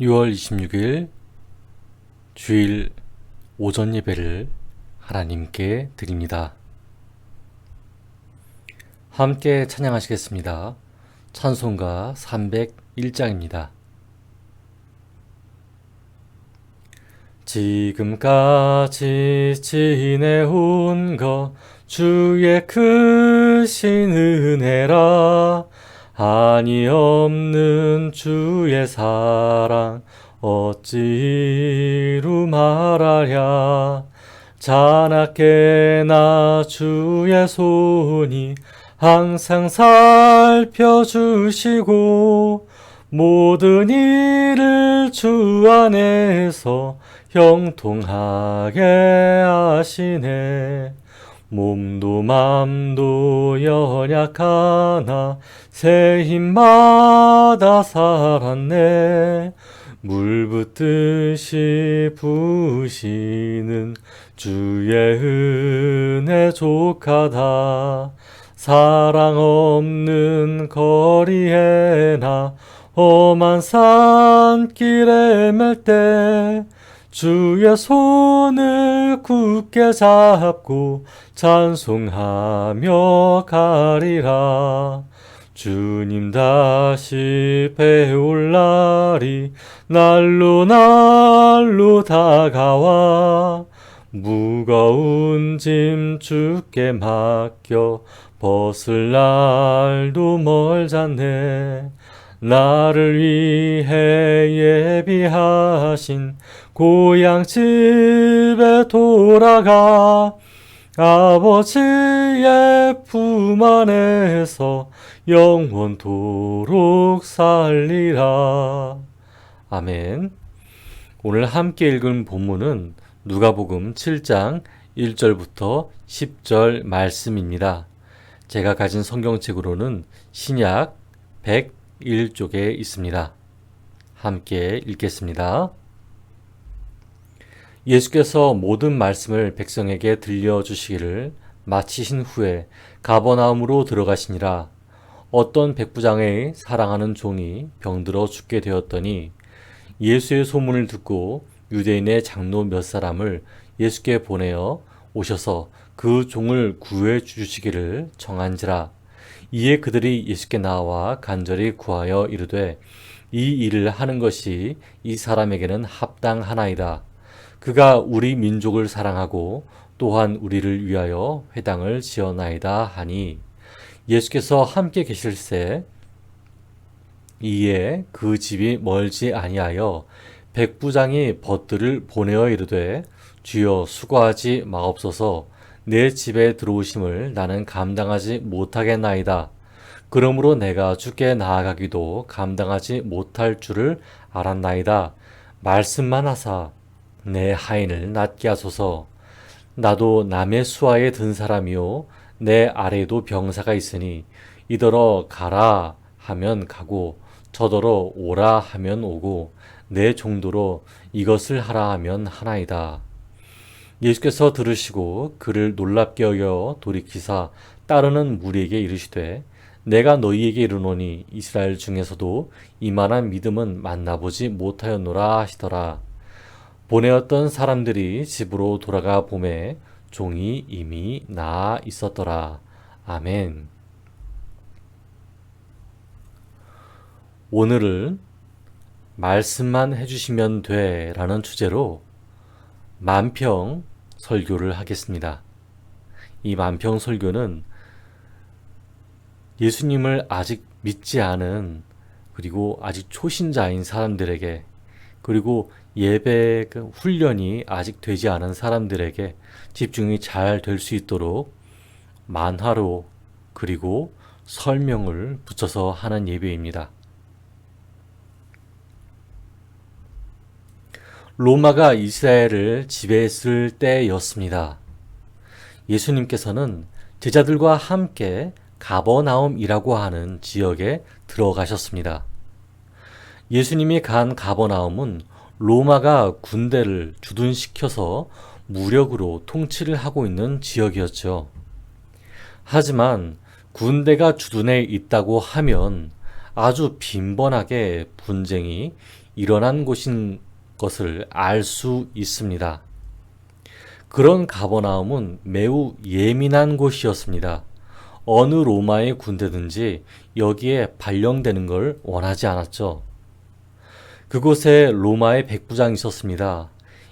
6월 26일 주일 오전 예배를 하나님께 드립니다. 함께 찬양하시겠습니다. 찬송가 301장입니다. 지금까지 지내온 것 주의 크신 은혜라. 한이 없는 주의 사랑 어찌로 말하랴. 자나깨나 주의 손이 항상 살펴주시고 모든 일을 주 안에서 형통하게 하시네. 몸도 맘도 연약하나 새 힘마다 살았네. 물 붓듯이 부으시는 주의 은혜 족하다. 사랑 없는 거리에나 험한 산길에 맬 때 주의 손을 굳게 잡고 찬송하며 가리라. 주님 다시 배울 날이 날로 다가와. 무거운 짐 주께 맡겨 벗을 날도 멀잖네. 나를 위해 예비하신 고향 집에 돌아가 아버지의 품 안에서 영원토록 살리라. 아멘. 오늘 함께 읽은 본문은 누가복음 7장 1절부터 10절 말씀입니다. 제가 가진 성경책으로는 신약 101쪽에 있습니다. 함께 읽겠습니다. 예수께서 모든 말씀을 백성에게 들려주시기를 마치신 후에 가버나움으로 들어가시니라. 어떤 백부장의 사랑하는 종이 병들어 죽게 되었더니 예수의 소문을 듣고 유대인의 장로 몇 사람을 예수께 보내어 오셔서 그 종을 구해 주시기를 청한지라. 이에 그들이 예수께 나와 간절히 구하여 이르되 이 일을 하는 것이 이 사람에게는 합당하나이다. 그가 우리 민족을 사랑하고 또한 우리를 위하여 회당을 지어나이다 하니 예수께서 함께 계실새 이에 그 집이 멀지 아니하여 백부장이 벗들을 보내어 이르되 주여 수고하지 마옵소서. 내 집에 들어오심을 나는 감당하지 못하겠나이다. 그러므로 내가 주께 나아가기도 감당하지 못할 줄을 알았나이다. 말씀만 하사 내 하인을 낫게 하소서. 나도 남의 수하에 든 사람이요 내 아래에도 병사가 있으니 이더러 가라 하면 가고 저더러 오라 하면 오고 내 정도로 이것을 하라 하면 하나이다. 예수께서 들으시고 그를 놀랍게 여겨 돌이키사 따르는 무리에게 이르시되 내가 너희에게 이르노니 이스라엘 중에서도 이만한 믿음은 만나보지 못하였노라 하시더라. 보내었던 사람들이 집으로 돌아가 보매 종이 이미 나아 있었더라. 아멘. 오늘은 말씀만 해주시면 돼 라는 주제로 만평 설교를 하겠습니다. 이 만평 설교는 예수님을 아직 믿지 않은 그리고 아직 초신자인 사람들에게 그리고 예배 훈련이 아직 되지 않은 사람들에게 집중이 잘 될 수 있도록 만화로 그리고 설명을 붙여서 하는 예배입니다. 로마가 이스라엘을 지배했을 때였습니다. 예수님께서는 제자들과 함께 가버나움이라고 하는 지역에 들어가셨습니다. 예수님이 간 가버나움은 로마가 군대를 주둔시켜서 무력으로 통치를 하고 있는 지역이었죠. 하지만 군대가 주둔해 있다고 하면 아주 빈번하게 분쟁이 일어난 곳인 것을 알 수 있습니다. 그런 가버나움은 매우 예민한 곳이었습니다. 어느 로마의 군대든지 여기에 발령되는 걸 원하지 않았죠. 그곳에 로마의 백부장이 있었습니다.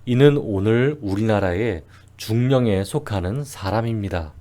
이는 오늘 우리나라의 중령에 속하는 사람입니다.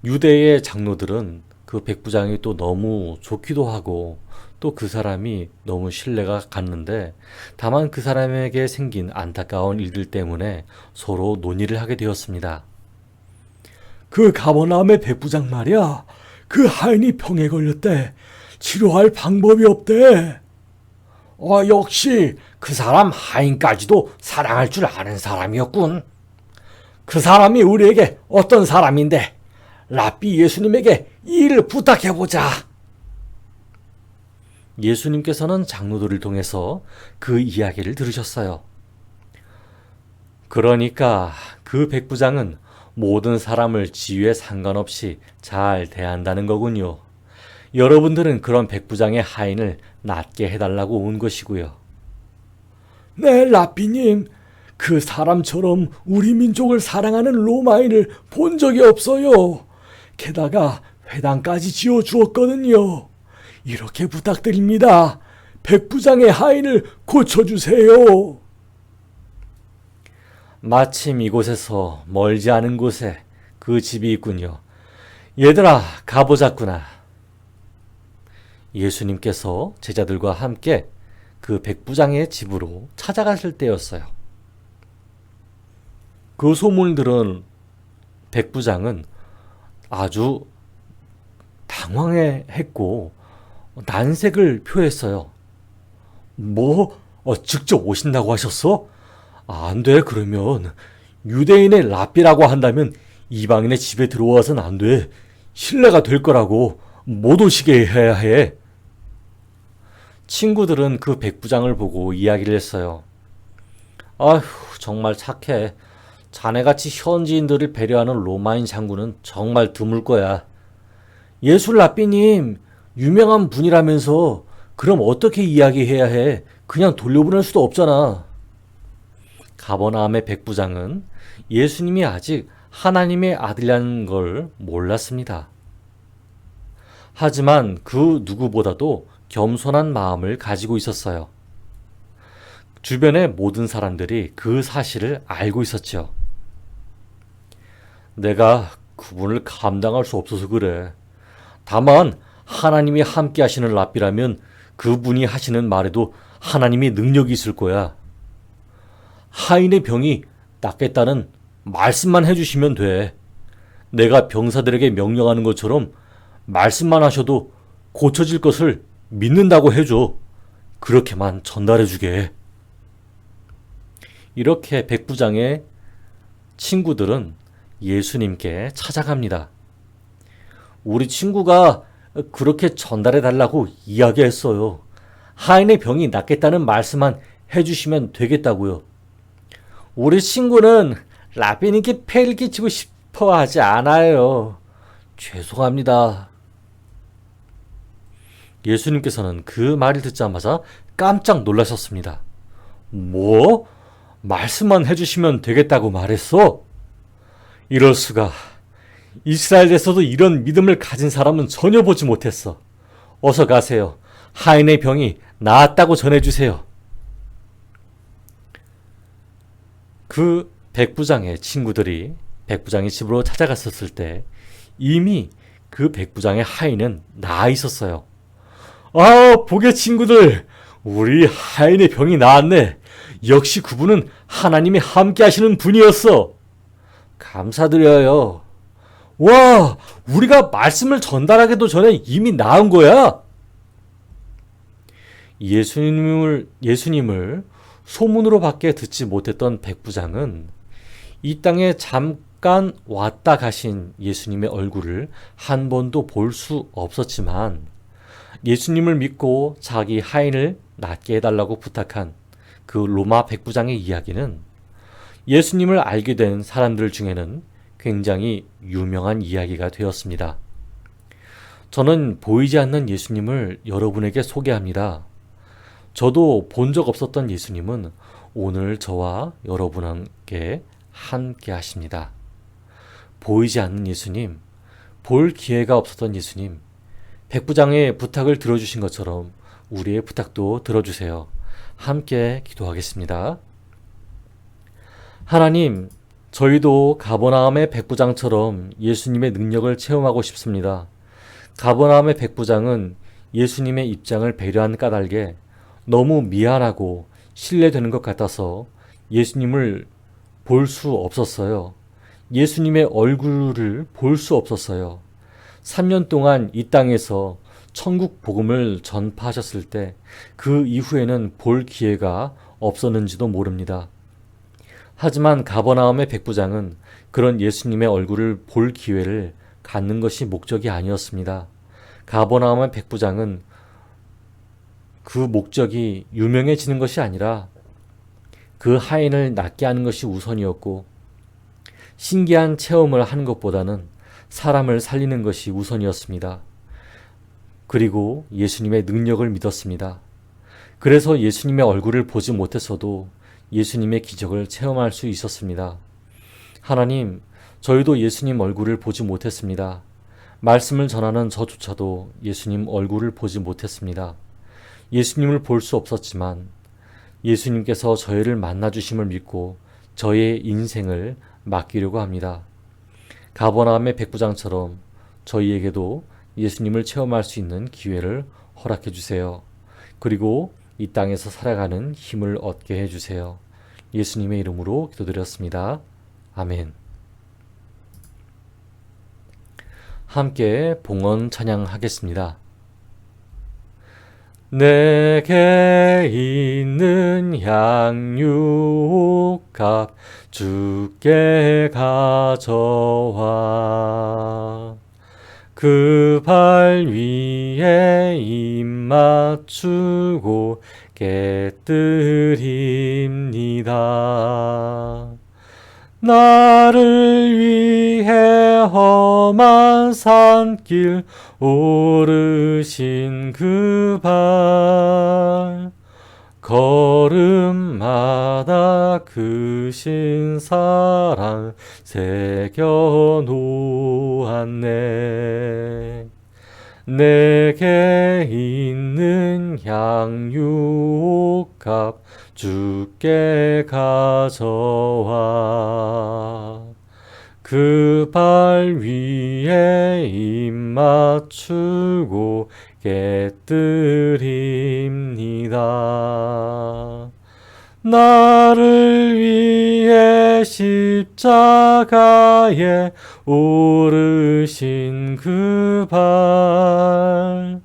유대의 장로들은 그 백부장이 또 너무 좋기도 하고 또 그 사람이 너무 신뢰가 갔는데 다만 그 사람에게 생긴 안타까운 일들 때문에 서로 논의를 하게 되었습니다. 그 가버나움의 백부장 말이야. 그 하인이 병에 걸렸대. 치료할 방법이 없대. 역시 그 사람 하인까지도 사랑할 줄 아는 사람이었군. 그 사람이 우리에게 어떤 사람인데 랍비 예수님에게 이 일을 부탁해보자. 예수님께서는 장로들을 통해서 그 이야기를 들으셨어요. 그러니까 그 백부장은 모든 사람을 지위에 상관없이 잘 대한다는 거군요. 여러분들은 그런 백부장의 하인을 낫게 해달라고 온 것이고요. 네, 랍비님. 그 사람처럼 우리 민족을 사랑하는 로마인을 본 적이 없어요. 게다가 회당까지 지어주었거든요. 이렇게 부탁드립니다. 백부장의 하인을 고쳐주세요. 마침 이곳에서 멀지 않은 곳에 그 집이 있군요. 얘들아, 가보자꾸나. 예수님께서 제자들과 함께 그 백부장의 집으로 찾아갔을 때였어요. 그 소문을 들은 백부장은 아주 당황해했고 난색을 표했어요. 직접 오신다고 하셨어? 안 돼. 그러면 유대인의 랍비라고 한다면 이방인의 집에 들어와서는 안 돼. 신뢰가 될 거라고. 못 오시게 해야 해. 친구들은 그 백부장을 보고 이야기를 했어요. 아휴, 정말 착해. 자네같이 현지인들을 배려하는 로마인 장군은 정말 드물 거야. 예술 랍비님, 유명한 분이라면서 그럼 어떻게 이야기해야 해? 그냥 돌려보낼 수도 없잖아. 가버나움의 백부장은 예수님이 아직 하나님의 아들이라는 걸 몰랐습니다. 하지만 그 누구보다도 겸손한 마음을 가지고 있었어요. 주변의 모든 사람들이 그 사실을 알고 있었죠. 내가 그분을 감당할 수 없어서 그래. 다만 하나님이 함께 하시는 랍비라면 그분이 하시는 말에도 하나님의 능력이 있을 거야. 하인의 병이 낫겠다는 말씀만 해주시면 돼. 내가 병사들에게 명령하는 것처럼 말씀만 하셔도 고쳐질 것을 믿는다고 해줘. 그렇게만 전달해주게. 이렇게 백부장의 친구들은 예수님께 찾아갑니다. 우리 친구가 그렇게 전달해달라고 이야기했어요. 하인의 병이 낫겠다는 말씀만 해주시면 되겠다고요. 우리 친구는 랍비님께 폐를 끼치고 싶어 하지 않아요. 죄송합니다. 예수님께서는 그 말을 듣자마자 깜짝 놀라셨습니다. 뭐? 말씀만 해주시면 되겠다고 말했어? 이럴 수가. 이스라엘에서도 이런 믿음을 가진 사람은 전혀 보지 못했어. 어서 가세요. 하인의 병이 나았다고 전해주세요. 그 백부장의 친구들이 백부장의 집으로 찾아갔었을 때 이미 그 백부장의 하인은 나아 있었어요. 보게 친구들, 우리 하인의 병이 나았네. 역시 그분은 하나님이 함께 하시는 분이었어. 감사드려요. 와, 우리가 말씀을 전달하기도 전에 이미 나은 거야? 예수님을 소문으로밖에 듣지 못했던 백부장은 이 땅에 잠깐 왔다 가신 예수님의 얼굴을 한 번도 볼 수 없었지만 예수님을 믿고 자기 하인을 낫게 해달라고 부탁한 그 로마 백부장의 이야기는 예수님을 알게 된 사람들 중에는 굉장히 유명한 이야기가 되었습니다. 저는 보이지 않는 예수님을 여러분에게 소개합니다. 저도 본 적 없었던 예수님은 오늘 저와 여러분께 함께 하십니다. 보이지 않는 예수님, 볼 기회가 없었던 예수님, 백부장의 부탁을 들어주신 것처럼 우리의 부탁도 들어주세요. 함께 기도하겠습니다. 하나님, 저희도 가버나움의 백부장처럼 예수님의 능력을 체험하고 싶습니다. 가버나움의 백부장은 예수님의 입장을 배려한 까닭에 너무 미안하고 신뢰되는 것 같아서 예수님을 볼 수 없었어요. 예수님의 얼굴을 볼 수 없었어요. 3년 동안 이 땅에서 천국 복음을 전파하셨을 때 그 이후에는 볼 기회가 없었는지도 모릅니다. 하지만 가버나움의 백부장은 그런 예수님의 얼굴을 볼 기회를 갖는 것이 목적이 아니었습니다. 가버나움의 백부장은 그 목적이 유명해지는 것이 아니라 그 하인을 낫게 하는 것이 우선이었고, 신기한 체험을 하는 것보다는 사람을 살리는 것이 우선이었습니다. 그리고 예수님의 능력을 믿었습니다. 그래서 예수님의 얼굴을 보지 못했어도 예수님의 기적을 체험할 수 있었습니다. 하나님, 저희도 예수님 얼굴을 보지 못했습니다. 말씀을 전하는 저조차도 예수님 얼굴을 보지 못했습니다. 예수님을 볼 수 없었지만 예수님께서 저희를 만나주심을 믿고 저의 인생을 맡기려고 합니다. 가버나움의 백부장처럼 저희에게도 예수님을 체험할 수 있는 기회를 허락해 주세요. 그리고 이 땅에서 살아가는 힘을 얻게 해주세요. 예수님의 이름으로 기도드렸습니다. 아멘. 함께 봉헌 찬양하겠습니다. 내게 있는 향유값 주께 가져와 그 발 위에 입 맞추고 깨뜨립니다. 나를 위해 험한 산길 오르신 그 발 걸음마다 크신 사랑 새겨 놓았네. 내게 있는 향유값 주께 가져와 그 발 위에 입 맞추고 깨뜨립니다. 나를 위해 십자가에 오르신 그 발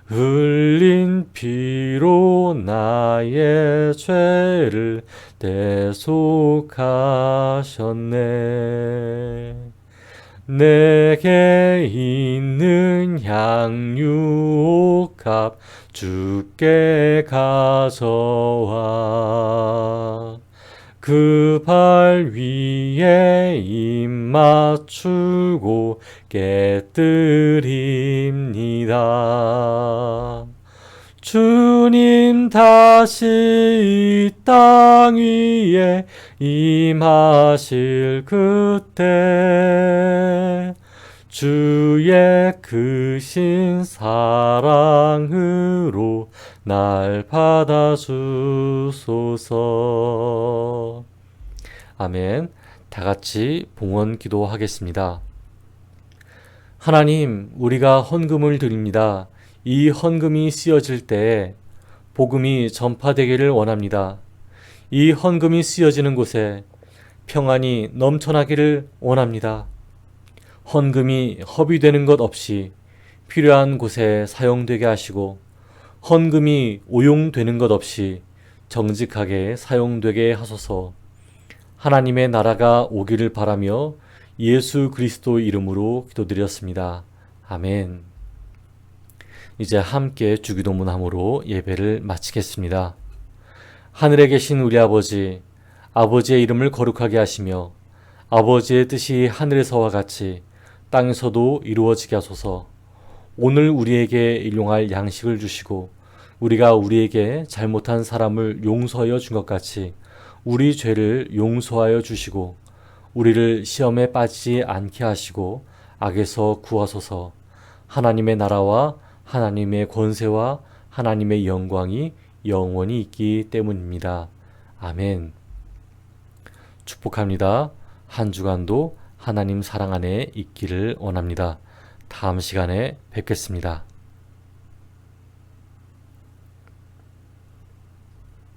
흘린 피로 나의 죄를 대속하셨네. 내게 있는 향유값 주께 가져와 그 발 위에 입 맞추고 깨뜨립니다. 주님 다시 이 땅 위에 임하실 그때 주의 크신 사랑으로 날 받아주소서. 아멘. 다 같이 봉헌 기도하겠습니다. 하나님, 우리가 헌금을 드립니다. 이 헌금이 쓰여질 때에 복음이 전파되기를 원합니다. 이 헌금이 쓰여지는 곳에 평안이 넘쳐나기를 원합니다. 헌금이 허비되는 것 없이 필요한 곳에 사용되게 하시고 헌금이 오용되는 것 없이 정직하게 사용되게 하소서. 하나님의 나라가 오기를 바라며 예수 그리스도 이름으로 기도드렸습니다. 아멘. 이제 함께 주기도문함으로 예배를 마치겠습니다. 하늘에 계신 우리 아버지, 아버지의 이름을 거룩하게 하시며 아버지의 뜻이 하늘에서와 같이 땅에서도 이루어지게 하소서. 오늘 우리에게 일용할 양식을 주시고 우리가 우리에게 잘못한 사람을 용서하여 준 것 같이 우리 죄를 용서하여 주시고 우리를 시험에 빠지지 않게 하시고 악에서 구하소서. 하나님의 나라와 하나님의 권세와 하나님의 영광이 영원히 있기 때문입니다. 아멘. 축복합니다. 한 주간도 하나님 사랑 안에 있기를 원합니다. 다음 시간에 뵙겠습니다.